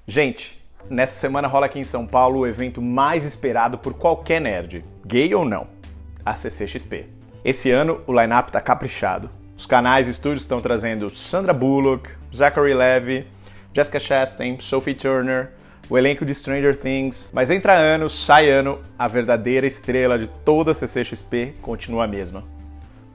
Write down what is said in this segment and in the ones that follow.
Gente, nessa semana rola aqui em São Paulo o evento mais esperado por qualquer nerd, gay ou não, a CCXP. Esse ano o line-up tá caprichado. Os canais e estúdios estão trazendo Sandra Bullock, Zachary Levi, Jessica Chastain, Sophie Turner, o elenco de Stranger Things. Mas entra ano, sai ano, a verdadeira estrela de toda a CCXP continua a mesma: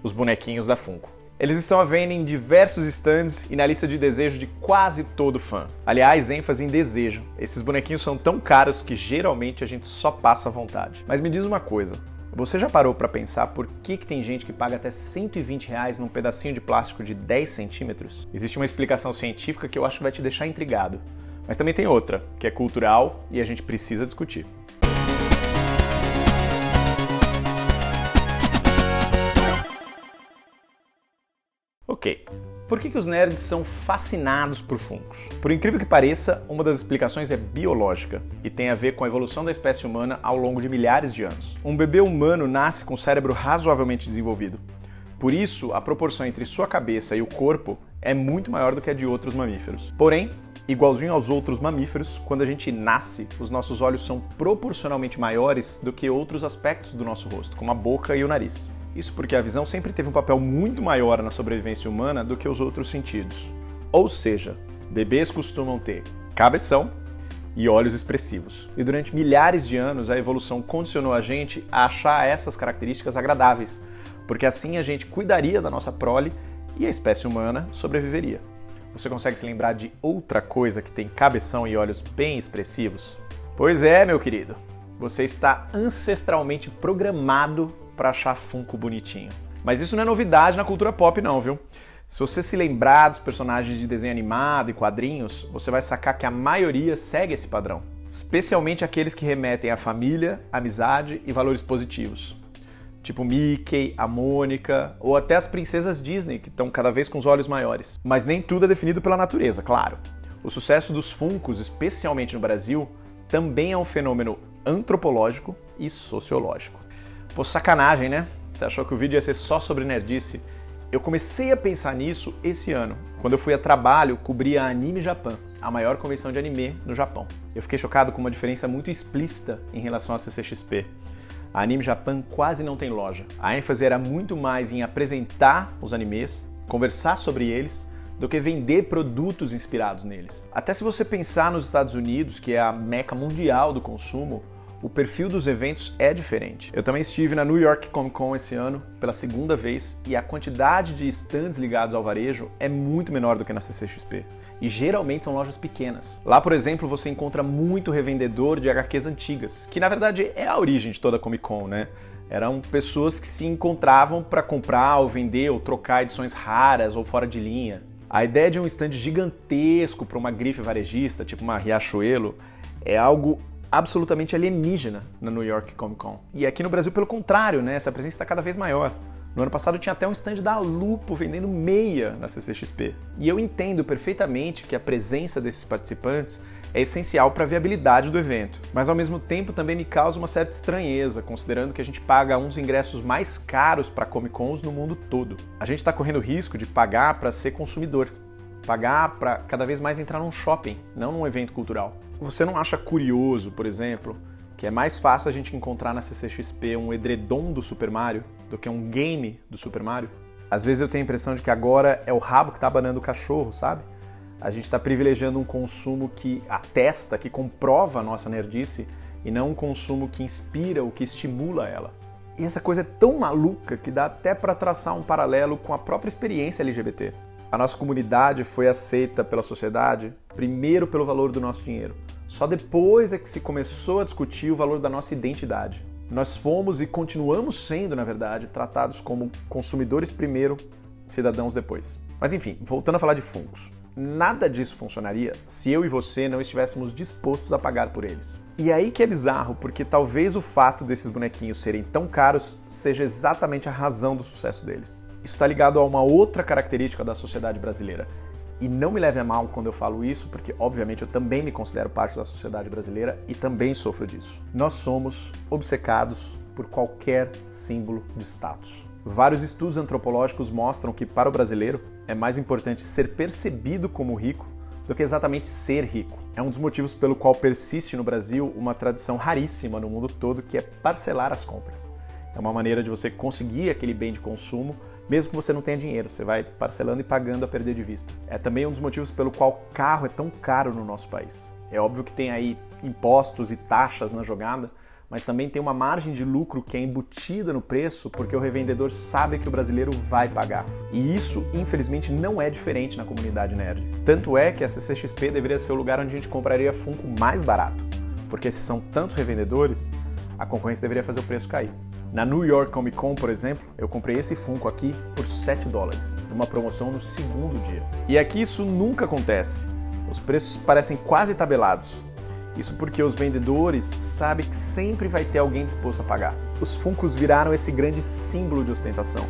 os bonequinhos da Funko. Eles estão à venda em diversos stands e na lista de desejo de quase todo fã. Aliás, ênfase em desejo. Esses bonequinhos são tão caros que geralmente a gente só passa à vontade. Mas me diz uma coisa, você já parou pra pensar por que tem gente que paga até R$120 num pedacinho de plástico de 10 centímetros? Existe uma explicação científica que eu acho que vai te deixar intrigado. Mas também tem outra, que é cultural e a gente precisa discutir. Ok, por que os nerds são fascinados por Funkos? Por incrível que pareça, uma das explicações é biológica e tem a ver com a evolução da espécie humana ao longo de milhares de anos. Um bebê humano nasce com o cérebro razoavelmente desenvolvido. Por isso, a proporção entre sua cabeça e o corpo é muito maior do que a de outros mamíferos. Porém, igualzinho aos outros mamíferos, quando a gente nasce, os nossos olhos são proporcionalmente maiores do que outros aspectos do nosso rosto, como a boca e o nariz. Isso porque a visão sempre teve um papel muito maior na sobrevivência humana do que os outros sentidos. Ou seja, bebês costumam ter cabeção e olhos expressivos. E durante milhares de anos a evolução condicionou a gente a achar essas características agradáveis, porque assim a gente cuidaria da nossa prole e a espécie humana sobreviveria. Você consegue se lembrar de outra coisa que tem cabeção e olhos bem expressivos? Pois é, meu querido. Você está ancestralmente programado para achar Funko bonitinho. Mas isso não é novidade na cultura pop não, viu? Se você se lembrar dos personagens de desenho animado e quadrinhos, você vai sacar que a maioria segue esse padrão. Especialmente aqueles que remetem à família, amizade e valores positivos. Tipo Mickey, a Mônica, ou até as princesas Disney, que estão cada vez com os olhos maiores. Mas nem tudo é definido pela natureza, claro. O sucesso dos Funkos, especialmente no Brasil, também é um fenômeno antropológico e sociológico. Pô, sacanagem, né? Você achou que o vídeo ia ser só sobre nerdice? Eu comecei a pensar nisso esse ano, quando eu fui a trabalho cobrir a Anime Japan, a maior convenção de anime no Japão. Eu fiquei chocado com uma diferença muito explícita em relação à CCXP. A Anime Japan quase não tem loja. A ênfase era muito mais em apresentar os animes, conversar sobre eles, do que vender produtos inspirados neles. Até se você pensar nos Estados Unidos, que é a meca mundial do consumo, o perfil dos eventos é diferente. Eu também estive na New York Comic Con esse ano, pela segunda vez, e a quantidade de stands ligados ao varejo é muito menor do que na CCXP. E geralmente são lojas pequenas. Lá, por exemplo, você encontra muito revendedor de HQs antigas, que na verdade é a origem de toda a Comic Con, né? Eram pessoas que se encontravam para comprar ou vender ou trocar edições raras ou fora de linha. A ideia de um stand gigantesco para uma grife varejista, tipo uma Riachuelo, é algo absolutamente alienígena na New York Comic Con. E aqui no Brasil, pelo contrário, né? Essa presença está cada vez maior. No ano passado tinha até um stand da Lupo vendendo meia na CCXP. E eu entendo perfeitamente que a presença desses participantes é essencial para a viabilidade do evento. Mas ao mesmo tempo também me causa uma certa estranheza, considerando que a gente paga um dos ingressos mais caros para Comic Cons no mundo todo. A gente está correndo o risco de pagar para ser consumidor. Pagar para cada vez mais entrar num shopping, não num evento cultural. Você não acha curioso, por exemplo, que é mais fácil a gente encontrar na CCXP um edredom do Super Mario do que um game do Super Mario? Às vezes eu tenho a impressão de que agora é o rabo que está abanando o cachorro, sabe? A gente está privilegiando um consumo que atesta, que comprova a nossa nerdice, e não um consumo que inspira ou que estimula ela. E essa coisa é tão maluca que dá até para traçar um paralelo com a própria experiência LGBT. A nossa comunidade foi aceita pela sociedade primeiro pelo valor do nosso dinheiro. Só depois é que se começou a discutir o valor da nossa identidade. Nós fomos e continuamos sendo, na verdade, tratados como consumidores primeiro, cidadãos depois. Mas enfim, voltando a falar de Funkos. Nada disso funcionaria se eu e você não estivéssemos dispostos a pagar por eles. E aí que é bizarro, porque talvez o fato desses bonequinhos serem tão caros seja exatamente a razão do sucesso deles. Isso está ligado a uma outra característica da sociedade brasileira. E não me leve a mal quando eu falo isso, porque obviamente eu também me considero parte da sociedade brasileira e também sofro disso. Nós somos obcecados por qualquer símbolo de status. Vários estudos antropológicos mostram que para o brasileiro é mais importante ser percebido como rico do que exatamente ser rico. É um dos motivos pelo qual persiste no Brasil uma tradição raríssima no mundo todo, que é parcelar as compras. É uma maneira de você conseguir aquele bem de consumo, mesmo que você não tenha dinheiro, você vai parcelando e pagando a perder de vista. É também um dos motivos pelo qual carro é tão caro no nosso país. É óbvio que tem aí impostos e taxas na jogada, mas também tem uma margem de lucro que é embutida no preço porque o revendedor sabe que o brasileiro vai pagar. E isso, infelizmente, não é diferente na comunidade nerd. Tanto é que a CCXP deveria ser o lugar onde a gente compraria Funko mais barato, porque se são tantos revendedores, a concorrência deveria fazer o preço cair. Na New York Comic Con, por exemplo, eu comprei esse Funko aqui por $7, numa promoção no segundo dia. E aqui isso nunca acontece. Os preços parecem quase tabelados. Isso porque os vendedores sabem que sempre vai ter alguém disposto a pagar. Os Funkos viraram esse grande símbolo de ostentação,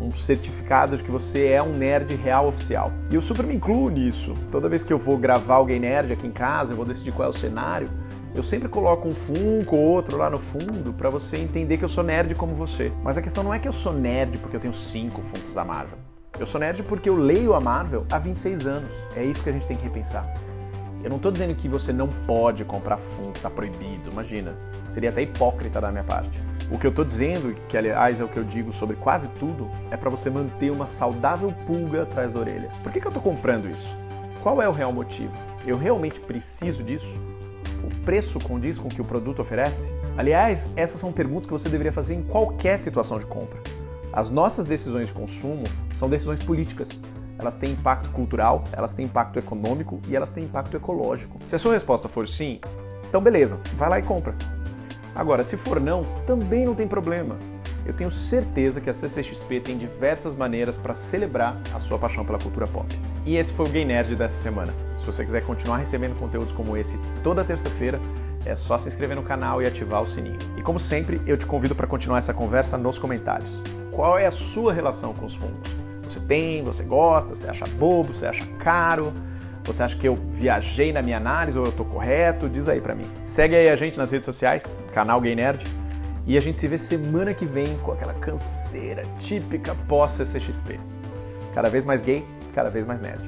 um certificado de que você é um nerd real oficial. E eu super me incluo nisso. Toda vez que eu vou gravar alguém nerd aqui em casa, eu vou decidir qual é o cenário, eu sempre coloco um Funko ou outro lá no fundo para você entender que eu sou nerd como você. Mas a questão não é que eu sou nerd porque eu tenho 5 Funkos da Marvel. Eu sou nerd porque eu leio a Marvel há 26 anos. É isso que a gente tem que repensar. Eu não estou dizendo que você não pode comprar Funko, tá proibido, imagina. Seria até hipócrita da minha parte. O que eu estou dizendo, que aliás é o que eu digo sobre quase tudo, é para você manter uma saudável pulga atrás da orelha. Por que eu estou comprando isso? Qual é o real motivo? Eu realmente preciso disso? O preço condiz com o que o produto oferece? Aliás, essas são perguntas que você deveria fazer em qualquer situação de compra. As nossas decisões de consumo são decisões políticas. Elas têm impacto cultural, elas têm impacto econômico e elas têm impacto ecológico. Se a sua resposta for sim, então beleza, vai lá e compra. Agora, se for não, também não tem problema. Eu tenho certeza que a CCXP tem diversas maneiras para celebrar a sua paixão pela cultura pop. E esse foi o Gay Nerd dessa semana. Se você quiser continuar recebendo conteúdos como esse toda terça-feira, é só se inscrever no canal e ativar o sininho. E como sempre, eu te convido para continuar essa conversa nos comentários. Qual é a sua relação com os Funkos? Você tem, você gosta, você acha bobo, você acha caro? Você acha que eu viajei na minha análise ou eu tô correto? Diz aí pra mim. Segue aí a gente nas redes sociais, canal Gay Nerd, e a gente se vê semana que vem com aquela canseira típica pós-CCXP. Cada vez mais gay, cada vez mais nerd.